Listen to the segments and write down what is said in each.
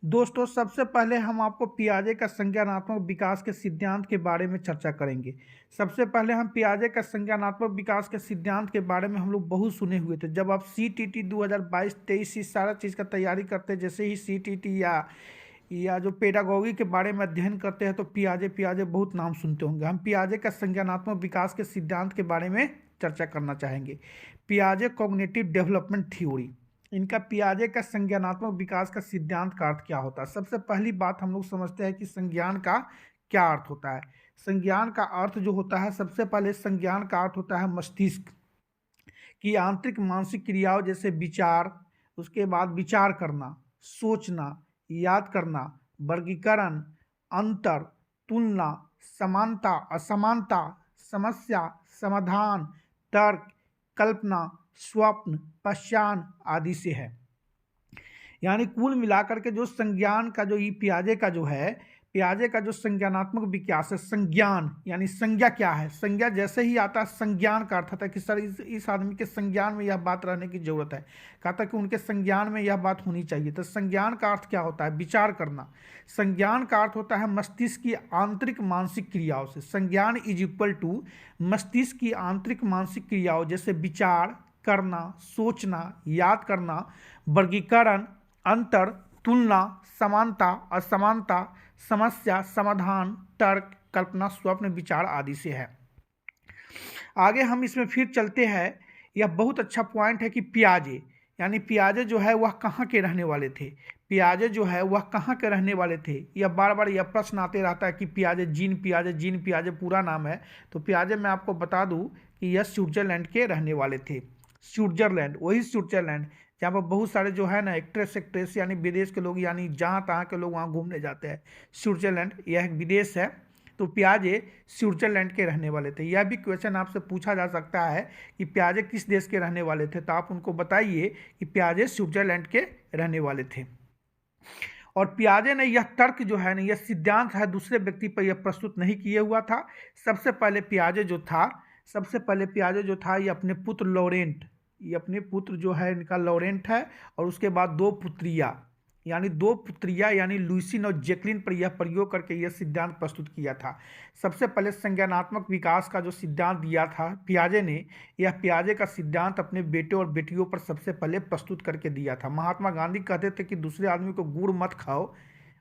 दोस्तों, सबसे पहले हम आपको पियाजे का संज्ञानात्मक विकास के सिद्धांत के बारे में चर्चा करेंगे। सबसे पहले हम पियाजे का संज्ञानात्मक विकास के सिद्धांत के बारे में हम लोग बहुत सुने हुए थे। जब आप सीटीटी 2022-23 इस सारा चीज़ का तैयारी करते हैं, जैसे ही सीटीटी या जो पेडागोगी के बारे में अध्ययन करते हैं, तो पियाजे पियाजे बहुत नाम सुनते होंगे। हम पियाजे का संज्ञानात्मक विकास के सिद्धांत के बारे में चर्चा करना चाहेंगे। पियाजे कॉग्निटिव डेवलपमेंट थ्योरी, इनका पियाजे का संज्ञानात्मक विकास का सिद्धांत का अर्थ क्या होता है। सबसे पहली बात हम लोग समझते हैं कि संज्ञान का क्या अर्थ होता है। संज्ञान का अर्थ जो होता है, सबसे पहले संज्ञान का अर्थ होता है मस्तिष्क की आंतरिक मानसिक क्रियाओं, जैसे विचार, उसके बाद विचार करना, सोचना, याद करना, वर्गीकरण, अंतर, तुलना, समानता, असमानता, समस्या, समाधान, तर्क, कल्पना, स्वप्न, पहचान आदि से है। यानी कुल मिलाकर के जो संज्ञान का जो ये पियाजे का जो है, पियाजे का जो संज्ञानात्मक विकास है, संज्ञान यानी संज्ञा क्या है। संज्ञा जैसे ही आता है, संज्ञान का अर्थ था कि सर इस आदमी के संज्ञान में यह बात रहने की जरूरत है, कहा था कि उनके संज्ञान में यह बात होनी चाहिए। तो संज्ञान का अर्थ क्या होता है, विचार करना। संज्ञान का अर्थ होता है मस्तिष्क की आंतरिक मानसिक क्रियाओं से। संज्ञान इज इक्वल टू मस्तिष्क की आंतरिक मानसिक क्रियाओं, जैसे विचार करना, सोचना, याद करना, वर्गीकरण, अंतर, तुलना, समानता, असमानता, समस्या, समाधान, तर्क, कल्पना, स्वप्न, विचार आदि से है। आगे हम इसमें फिर चलते हैं। यह बहुत अच्छा पॉइंट है कि पियाजे यानी पियाजे जो है वह कहाँ के रहने वाले थे। पियाजे जो है वह कहाँ के रहने वाले थे, यह बार बार यह प्रश्न आते रहता है कि पियाजे, जीन पियाजे पूरा नाम है। तो पियाजे मैं आपको बता दूं कि यह स्विट्जरलैंड के रहने वाले थे। स्विट्जरलैंड, वही स्विट्जरलैंड जहाँ पर बहुत सारे जो है ना एक्ट्रेस यानी विदेश के लोग, यानी जहाँ तहाँ के लोग वहाँ घूमने जाते हैं। स्विट्जरलैंड यह एक विदेश है। तो पियाजे स्विट्जरलैंड के रहने वाले थे। यह भी क्वेश्चन आपसे पूछा जा सकता है कि पियाजे किस देश के रहने वाले थे, तो आप उनको बताइए कि पियाजे स्विट्जरलैंड के रहने वाले थे। और पियाजे ने यह तर्क जो है ना, यह सिद्धांत है, दूसरे व्यक्ति पर यह प्रस्तुत नहीं किए हुआ था। सबसे पहले पियाजे जो था ये अपने पुत्र लॉरेंट, ये अपने पुत्र जो है इनका लॉरेंट है, और उसके बाद दो पुत्रियां यानी लुइसिन और जैकलिन पर यह प्रयोग करके यह सिद्धांत प्रस्तुत किया था। सबसे पहले संज्ञानात्मक विकास का जो सिद्धांत दिया था पियाजे ने, यह पियाजे का सिद्धांत अपने बेटे और बेटियों पर सबसे पहले प्रस्तुत करके दिया था। महात्मा गांधी कहते थे कि दूसरे आदमी को गुड़ मत खाओ।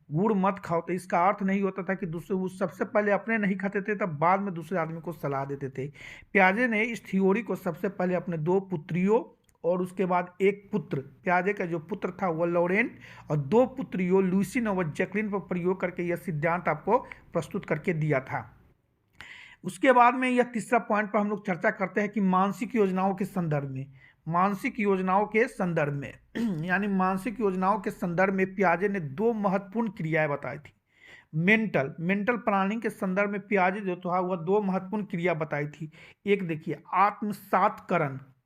तो इसका अर्थ नहीं होता था कि दूसरे, वो सबसे पहले अपने नहीं खाते थे, तब बाद में दूसरे आदमी को सलाह देते थे। पियाजे ने इस थ्योरी को सबसे पहले अपने दो पुत्रियों और उसके बाद एक पुत्र, पियाजे का जो पुत्र था वह लॉरेंट, और दो पुत्रियों लुइसिन और जैकलिन पर प्रयोग करके यह सिद्धांत आपको प्रस्तुत करके दिया था। उसके बाद में यह तीसरा पॉइंट पर हम लोग चर्चा करते हैं कि मानसिक योजनाओं के संदर्भ में यानी मानसिक योजनाओं के संदर्भ में पियाजे ने दो महत्वपूर्ण क्रियाएं बताई थी। मेंटल प्लानिंग के संदर्भ में पियाजे जो था वह दो महत्वपूर्ण क्रिया बताई थी। एक देखिए,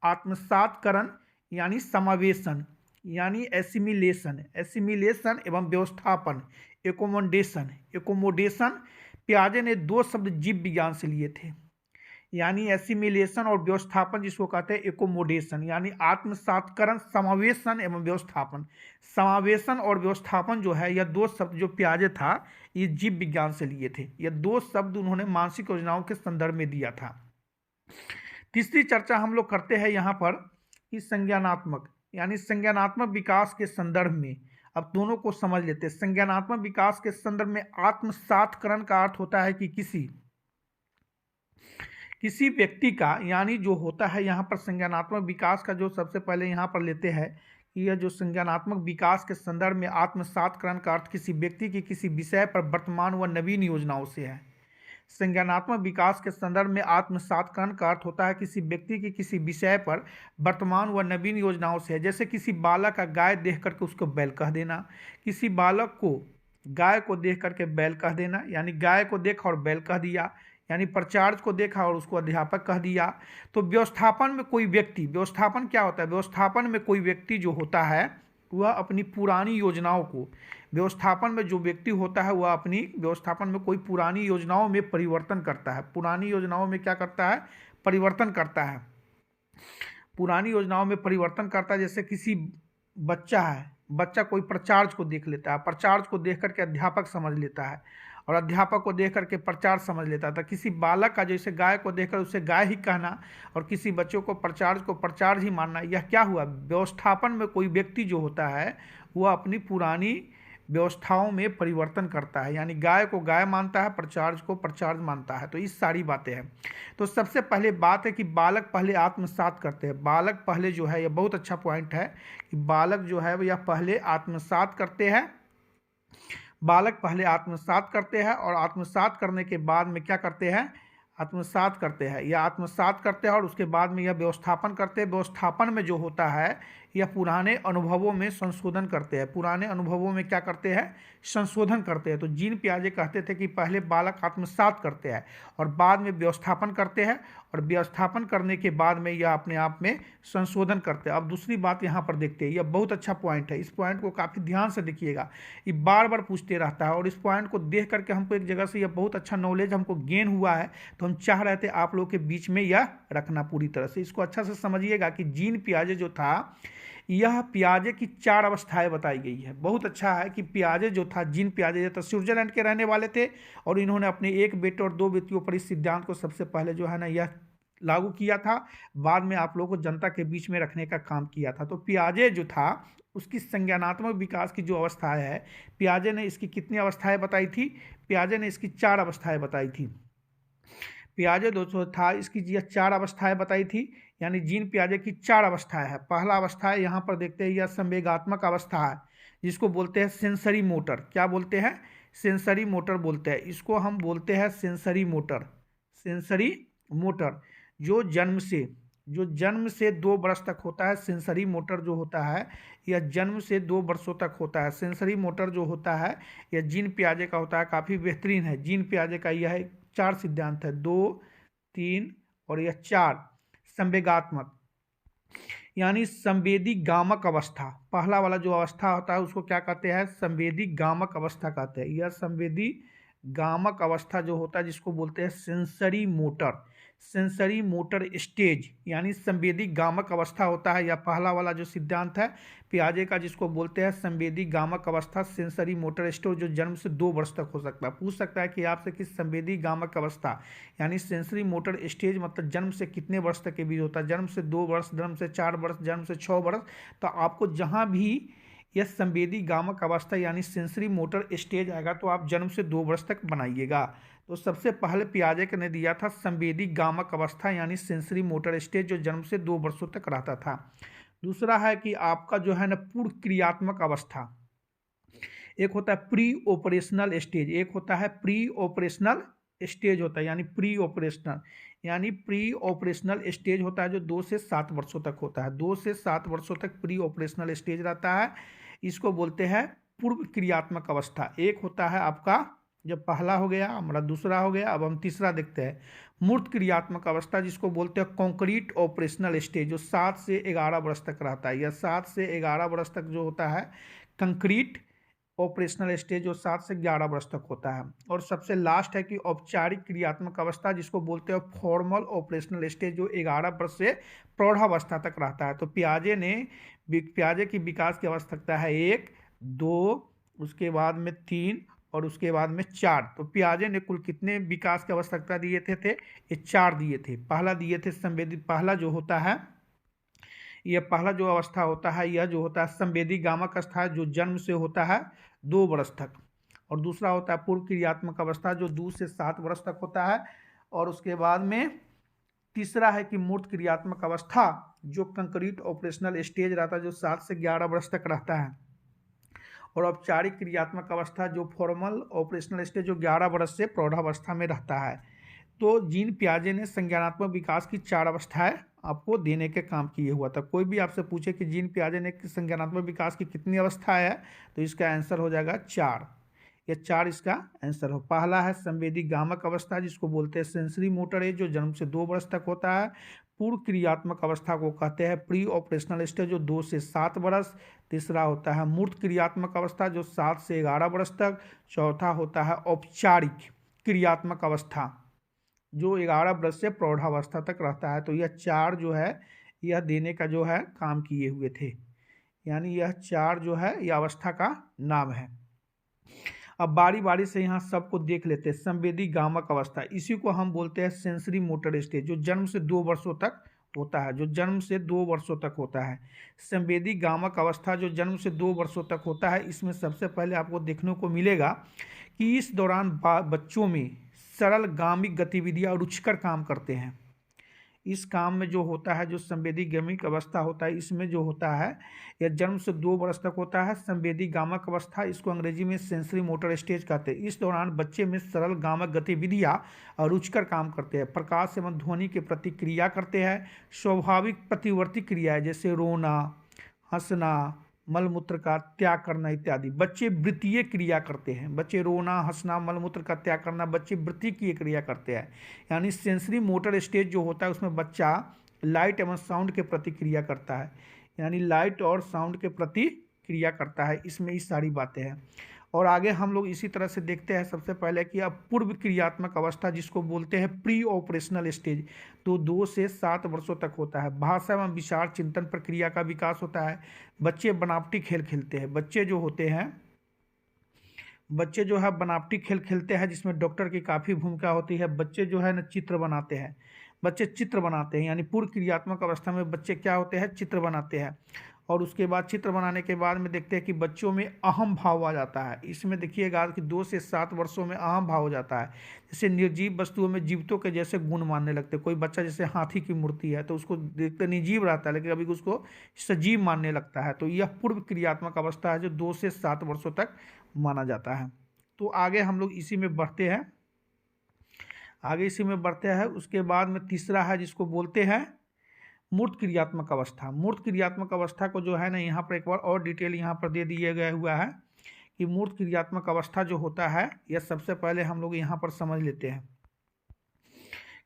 आत्मसातकरण यानी समावेशन, यानी एसिमिलेशन एवं व्यवस्थापन, एकोमोडेशन। पियाजे ने दो शब्द जीव विज्ञान से लिए थे, यानी एसिमिलेशन और व्यवस्थापन, जिसको कहते हैं एकोमोडेशन। यानी आत्मसातकरण, समावेशन एवं व्यवस्थापन। समावेशन और व्यवस्थापन जो है, यह दो शब्द जो पियाजे था ये जीव विज्ञान से लिए थे। यह दो शब्द उन्होंने मानसिक योजनाओं के संदर्भ में दिया था। तीसरी चर्चा हम लोग करते हैं यहाँ पर कि संज्ञानात्मक विकास के संदर्भ में, अब दोनों को समझ लेते हैं। संज्ञानात्मक विकास के संदर्भ में आत्मसातकरण का अर्थ होता है कि किसी व्यक्ति का, यानी जो होता है यहाँ पर संज्ञानात्मक विकास का जो सबसे पहले यहाँ पर लेते हैं कि यह जो संज्ञानात्मक विकास के संदर्भ में आत्मसातकरण का अर्थ किसी व्यक्ति की किसी विषय पर वर्तमान व नवीन योजनाओं से है। संज्ञानात्मक विकास के संदर्भ में आत्मसातकरण का अर्थ होता है किसी व्यक्ति की किसी विषय पर वर्तमान व नवीन योजनाओं से है। जैसे किसी बालक का गाय देख करके उसको बैल कह देना, किसी बालक को गाय को देख करके बैल कह देना, यानी गाय को देखा और बैल कह दिया, यानी प्राचार्य को देखा और उसको अध्यापक कह दिया। तो व्यवस्थापन में कोई व्यक्ति, व्यवस्थापन क्या होता है, व्यवस्थापन में कोई व्यक्ति जो होता है वह अपनी पुरानी योजनाओं को, व्यवस्थापन में जो व्यक्ति होता है वह अपनी व्यवस्थापन में कोई पुरानी योजनाओं में परिवर्तन करता है। पुरानी योजनाओं में क्या करता है, परिवर्तन करता है। पुरानी योजनाओं में परिवर्तन करता है। जैसे किसी बच्चा है बच्चा कोई प्रचार्य को देख लेता है, प्रचार्य को देख करके अध्यापक समझ लेता है, और अध्यापक को देख करके प्रचार्य समझ लेता था। किसी बालक का जैसे गाय को देखकर उसे गाय ही कहना, और किसी बच्चों को प्रचार्य ही मानना, यह क्या हुआ? व्यवस्थापन में कोई व्यक्ति जो होता है वह अपनी पुरानी व्यवस्थाओं में परिवर्तन करता है, यानी गाय को गाय मानता है, प्रचार्य को प्रचार्य मानता है। तो इस सारी बातें हैं। तो सबसे पहले बात है कि बालक पहले आत्मसात करते हैं। बालक पहले जो है, यह बहुत अच्छा पॉइंट है कि बालक जो है यह पहले आत्मसात करते हैं। बालक पहले आत्मसात करते हैं, और आत्मसात करने के बाद में क्या करते हैं? आत्मसात करते हैं, या आत्मसात करते हैं और उसके बाद में यह व्यवस्थापन करते हैं। व्यवस्थापन में जो होता है यह पुराने अनुभवों में संशोधन करते हैं। पुराने अनुभवों में क्या करते हैं? संशोधन करते हैं। तो जीन पियाजे कहते थे कि पहले बालक आत्मसात करते हैं और बाद में व्यवस्थापन करते हैं, और व्यवस्थापन करने के बाद में यह अपने आप में संशोधन करते हैं। अब दूसरी बात यहाँ पर देखते हैं, यह बहुत अच्छा पॉइंट है, इस पॉइंट को काफ़ी ध्यान से देखिएगा, ये बार बार पूछते रहता है, और इस पॉइंट को देख करके हमको एक जगह से यह बहुत अच्छा नॉलेज हमको गेन हुआ है, तो हम चाह रहे थे आप लोगों के बीच में यह रखना पूरी तरह से। इसको अच्छा से समझिएगा कि जीन पियाजे जो था, यह पियाजे की 4 अवस्थाएं बताई गई है। बहुत अच्छा है कि पियाजे जो था, जीन पियाजे जो था, स्विट्जरलैंड के रहने वाले थे, और इन्होंने अपने एक बेटे और 2 बेटियों पर इस सिद्धांत को सबसे पहले जो है ना यह लागू किया था। बाद में आप लोगों को जनता के बीच में रखने का काम किया था। तो पियाजे जो था उसकी संज्ञानात्मक विकास की जो अवस्था है, पियाजे ने इसकी कितनी अवस्थाएं बताई थी? पियाजे ने इसकी 4 अवस्थाएं बताई थी। पियाजे दोस्तों था, इसकी यह 4 अवस्थाएं बताई थी, यानी जीन पियाजे की 4 अवस्थाएं है। पहला अवस्था है, यहाँ पर देखते हैं, यह संवेगात्मक अवस्था है, जिसको बोलते हैं सेंसरी मोटर। क्या बोलते हैं? सेंसरी मोटर बोलते हैं इसको, हम बोलते हैं सेंसरी मोटर। सेंसरी मोटर जो जन्म से 2 वर्ष तक होता है। सेंसरी मोटर जो होता है यह जन्म से 2 वर्षों तक होता है। सेंसरी मोटर जो होता है यह जीन पियाजे का होता है, काफ़ी बेहतरीन है। जीन पियाजे का यह 4 सिद्धांत है, 2, 3 और यह 4। संवेगात्मक यानी संवेदी गामक अवस्था, पहला वाला जो अवस्था होता है उसको क्या कहते हैं? संवेदी गामक अवस्था कहते हैं। यह संवेदी गामक अवस्था जो होता है जिसको बोलते हैं sensory motor. Sensory motor stage यानी संवेदी गामक अवस्था होता है। यह पहला वाला जो सिद्धांत है पियाजे का, जिसको बोलते हैं संवेदी गामक अवस्था, सेंसरी मोटर स्टेज, जो जन्म से 2 वर्ष तक हो सकता है। पूछ सकता है कि आपसे कि संवेदी गामक अवस्था यानी सेंसरी मोटर स्टेज मतलब जन्म से कितने वर्ष तक के बीच होता है? जन्म से 2 वर्ष, जन्म से 4 वर्ष, जन्म से 6 वर्ष। तो आपको जहाँ भी यह संवेदी गामक अवस्था यानी सेंसरी मोटर स्टेज आएगा तो आप जन्म से 2 वर्ष तक बनाइएगा। तो सबसे पहले पियाजे ने दिया था संवेदी गामक अवस्था यानी सेंसरी मोटर स्टेज, जो जन्म से 2 वर्षों तक रहता था। दूसरा है कि आपका जो है ना पूर्व क्रियात्मक अवस्था। एक होता है प्री ऑपरेशनल स्टेज, एक होता है प्री ऑपरेशनल स्टेज होता है, यानी प्री ऑपरेशनल स्टेज होता है जो 2 से 7 वर्षों तक होता है। 2 से 7 वर्षों तक प्री ऑपरेशनल स्टेज रहता है। इसको बोलते हैं पूर्व क्रियात्मक अवस्था। एक होता है आपका, जब पहला हो गया हमारा, दूसरा हो गया, अब हम तीसरा देखते हैं मूर्त क्रियात्मक अवस्था, जिसको बोलते हैं कॉन्क्रीट ऑपरेशनल स्टेज, जो 7 से 11 वर्ष तक रहता है। यह 7 से 11 वर्ष तक जो होता है कंक्रीट ऑपरेशनल स्टेज, जो 7 से 11 वर्ष तक होता है। और सबसे लास्ट है कि औपचारिक क्रियात्मक अवस्था, जिसको बोलते हैं फॉर्मल ऑपरेशनल स्टेज, जो 11 वर्ष से प्रौढ़ावस्था तक रहता है। तो पियाजे की विकास की आवश्यकता है 1, 2, उसके बाद में 3 और उसके बाद में 4। तो पियाजे ने कुल कितने विकास की आवश्यकता दिए थे? ये 4 दिए थे। पहला दिए थे संवेदी, पहला जो होता है यह पहला जो अवस्था होता है यह जो होता है संवेदी गामक अवस्था, जो जन्म से होता है 2 वर्ष तक। और दूसरा होता है पूर्व क्रियात्मक अवस्था, जो 2 से 7 वर्ष तक होता है। और उसके बाद में तीसरा है कि मूर्त क्रियात्मक अवस्था, जो कंक्रीट ऑपरेशनल स्टेज रहता है, जो 7 से 11 वर्ष तक रहता है। और औपचारिक क्रियात्मक अवस्था, जो फॉर्मल ऑपरेशनल स्टेज, जो 11 वर्ष से प्रौढ़ावस्था में रहता है। तो जीन पियाजे ने संज्ञानात्मक विकास की 4 अवस्थाएं आपको देने के काम किए हुआ था। कोई भी आपसे पूछे कि जीन पियाजे ने संज्ञानात्मक विकास की कितनी अवस्थाएं है, तो इसका आंसर हो जाएगा 4। ये 4 इसका आंसर हो। पहला है संवेदी गामक अवस्था, जिसको बोलते हैं सेंसरी मोटर एज, जो जन्म से 2 वर्ष तक होता है। पूर्व क्रियात्मक अवस्था को कहते हैं प्री ऑपरेशनल स्टेज, जो 2 से 7 वर्ष। तीसरा होता है मूर्त क्रियात्मक अवस्था, जो 7 से 11 वर्ष तक। चौथा होता है औपचारिक क्रियात्मक अवस्था, जो 11 वर्ष से प्रौढ़ावस्था तक रहता है। तो यह 4 जो है यह देने का जो है काम किए हुए थे। यानी यह 4 जो है ये अवस्था का नाम है। अब बारी बारी से यहाँ सबको देख लेते हैं। संवेदी गामक अवस्था, इसी को हम बोलते हैं सेंसरी मोटर स्टेज, जो जन्म से 2 वर्षों तक होता है, जो जन्म से 2 वर्षों तक होता है। संवेदी गामक अवस्था जो जन्म से 2 वर्षों तक होता है, इसमें सबसे पहले आपको देखने को मिलेगा कि इस दौरान बच्चों में सरल गामिक गतिविधियाँ रुचिकर काम करते हैं। इस काम में जो होता है, जो संवेदी गामिक अवस्था होता है, इसमें जो होता है यह जन्म से 2 वर्ष तक होता है। संवेदी गामक अवस्था, इसको अंग्रेजी में सेंसरी मोटर स्टेज कहते हैं। इस दौरान बच्चे में सरल गामक गतिविधियाँ और रुचिकर काम करते हैं, प्रकाश एवं ध्वनि के प्रति क्रिया करते हैं, स्वाभाविक प्रतिवर्ती क्रियाएं जैसे रोना, हंसना, मलमूत्र का त्याग करना इत्यादि। बच्चे वृत्तीय क्रिया करते हैं, बच्चे रोना, हंसना, मलमूत्र का त्याग करना, बच्चे वृत्ति की क्रिया करते हैं। यानी सेंसरी मोटर स्टेज जो होता है उसमें बच्चा लाइट एवं साउंड के प्रति क्रिया करता है, यानी लाइट और साउंड के प्रति क्रिया करता है। इसमें ये सारी बातें हैं। और आगे हम लोग इसी तरह से देखते हैं सबसे पहले कि अब पूर्व क्रियात्मक अवस्था, जिसको बोलते हैं प्री ऑपरेशनल स्टेज, तो 2 से 7 वर्षों तक होता है। भाषा एवं विचार चिंतन प्रक्रिया का विकास होता है। बच्चे बनावटी खेल खेलते हैं। बच्चे जो है बनावटी खेल खेलते हैं, जिसमें डॉक्टर की काफ़ी भूमिका होती है। बच्चे जो है ना चित्र बनाते हैं, बच्चे चित्र बनाते हैं, यानी पूर्व क्रियात्मक अवस्था में बच्चे क्या होते हैं, चित्र बनाते हैं। और उसके बाद चित्र बनाने के बाद में देखते हैं कि बच्चों में अहम भाव आ जाता है। इसमें देखिएगा कि 2 से 7 वर्षों में अहम भाव हो जाता है। जैसे निर्जीव वस्तुओं में जीवतों के जैसे गुण मानने लगते हैं। कोई बच्चा जैसे हाथी की मूर्ति है तो उसको देखते निर्जीव रहता है, लेकिन अभी उसको सजीव मानने लगता है। तो यह पूर्व क्रियात्मक अवस्था है जो 2 से 7 वर्षों तक माना जाता है। तो आगे हम लोग इसी में बढ़ते हैं। उसके बाद में तीसरा है जिसको बोलते हैं मूर्त क्रियात्मक अवस्था। मूर्त क्रियात्मक अवस्था को जो है ना यहाँ पर एक बार और डिटेल यहाँ पर दे दिया गया हुआ है कि मूर्त क्रियात्मक अवस्था जो होता है, यह सबसे पहले हम लोग यहाँ पर समझ लेते हैं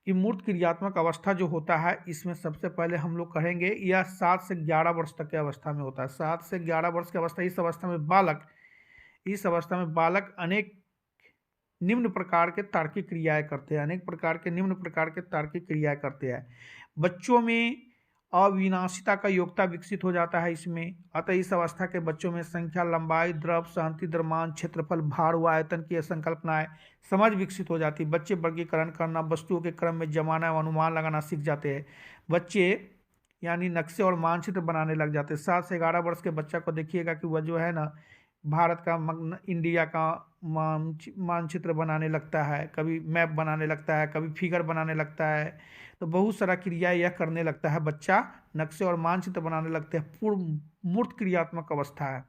कि मूर्त क्रियात्मक अवस्था जो होता है, इसमें सबसे पहले हम लोग कहेंगे यह 7 से 11 वर्ष तक की अवस्था में होता है। 7 से 11 वर्ष की अवस्था, इस अवस्था में बालक अनेक निम्न प्रकार के तार्किक क्रियाएं करते हैं। बच्चों में अविनाशिता का योग्यता विकसित हो जाता है इसमें। अतः इस अवस्था के बच्चों में संख्या, लंबाई, द्रव, शांति, द्रव्यमान, क्षेत्रफल, भार व आयतन की संकल्पनाएं, समझ विकसित हो जाती है। बच्चे वर्गीकरण करना, वस्तुओं के क्रम में जमाना एवं अनुमान लगाना सीख जाते हैं। बच्चे यानी नक्शे और मानचित्र बनाने लग जाते हैं। 7 से 11 वर्ष के बच्चा को देखिएगा कि वह जो है ना भारत का, इंडिया का मानचित्र बनाने लगता है, कभी मैप बनाने लगता है, कभी फिगर बनाने लगता है। तो बहुत सारा क्रिया यह करने लगता है बच्चा, नक्शे और मानचित्र बनाने लगते हैं। पूर्व मूर्त क्रियात्मक अवस्था है।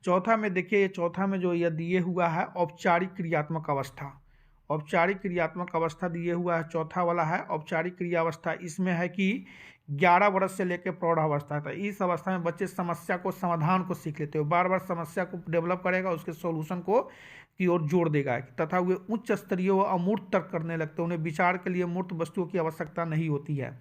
चौथा में देखिए, ये चौथा में जो यह दिए हुआ है औपचारिक क्रियात्मक अवस्था। औपचारिक क्रियात्मक अवस्था दिए हुआ है, चौथा वाला है औपचारिक क्रियावस्था। इसमें है कि 11 वर्ष से लेकर प्रौढ़ावस्था तक, इस अवस्था में बच्चे समस्या को, समाधान को सीख लेते हो। बार बार समस्या को डेवलप करेगा, उसके सॉल्यूशन को की ओर जोड़ देगा, तथा वे उच्च स्तरीय व अमूर्त तर्क करने लगते हैं। उन्हें विचार के लिए मूर्त वस्तुओं की आवश्यकता नहीं होती है।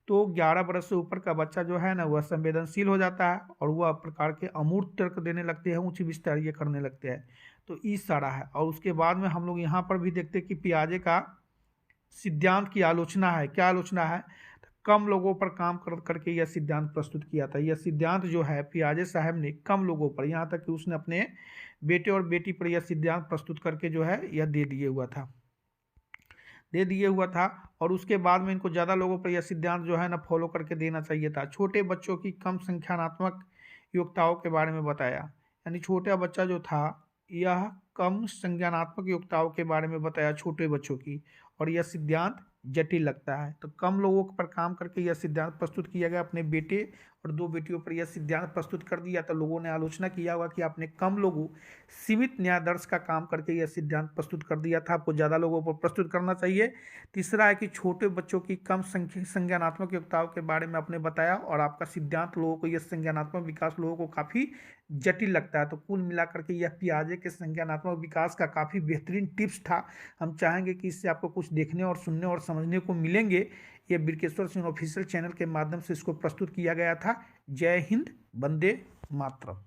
तो 11 वर्ष से ऊपर का बच्चा जो है ना, वह संवेदनशील हो जाता है और वह प्रकार के अमूर्त तर्क देने लगते हैं, उच्च विस्तारीय करने लगते हैं। तो ये सारा है। और उसके बाद में हम लोग यहाँ पर भी देखते हैं कि पियाजे का सिद्धांत की आलोचना है। क्या आलोचना है? कम लोगों पर काम करके यह सिद्धांत प्रस्तुत किया था। यह सिद्धांत जो है पियाजे साहब ने कम लोगों पर, यहाँ तक कि उसने अपने बेटे और बेटी पर यह सिद्धांत प्रस्तुत करके जो है यह दे दिए हुआ था। और उसके बाद में इनको ज़्यादा लोगों पर यह सिद्धांत जो है ना फॉलो करके देना चाहिए था। छोटे बच्चों की कम संख्यानात्मक योग्यताओं के बारे में बताया, यानी छोटा बच्चा जो था यह कम संज्ञानात्मक योग्यताओं के बारे में बताया छोटे बच्चों की, और यह सिद्धांत जटिल लगता है। तो कम लोगों पर काम करके यह सिद्धांत प्रस्तुत किया गया। अपने बेटे और 2 बेटियों पर यह सिद्धांत प्रस्तुत कर दिया, तो लोगों ने आलोचना किया होगा कि आपने कम लोगों, सीमित न्यायादर्श का काम करके यह सिद्धांत प्रस्तुत कर दिया था, आपको ज़्यादा लोगों पर प्रस्तुत करना चाहिए। तीसरा है कि छोटे बच्चों की कम संज्ञानात्मक योग्यताओं के बारे में आपने बताया, और आपका सिद्धांत लोगों को, यह संज्ञानात्मक विकास लोगों को काफ़ी जटिल लगता है। तो कुल मिलाकर के यह पियाजे के संज्ञानात्मक विकास का काफ़ी बेहतरीन टिप्स था। हम चाहेंगे कि इससे आपको कुछ देखने और सुनने और समझने को मिलेंगे। यह बिरकेश्वर सिंह ऑफिशियल चैनल के माध्यम से इसको प्रस्तुत किया गया था। जय हिंद, वंदे मातरम।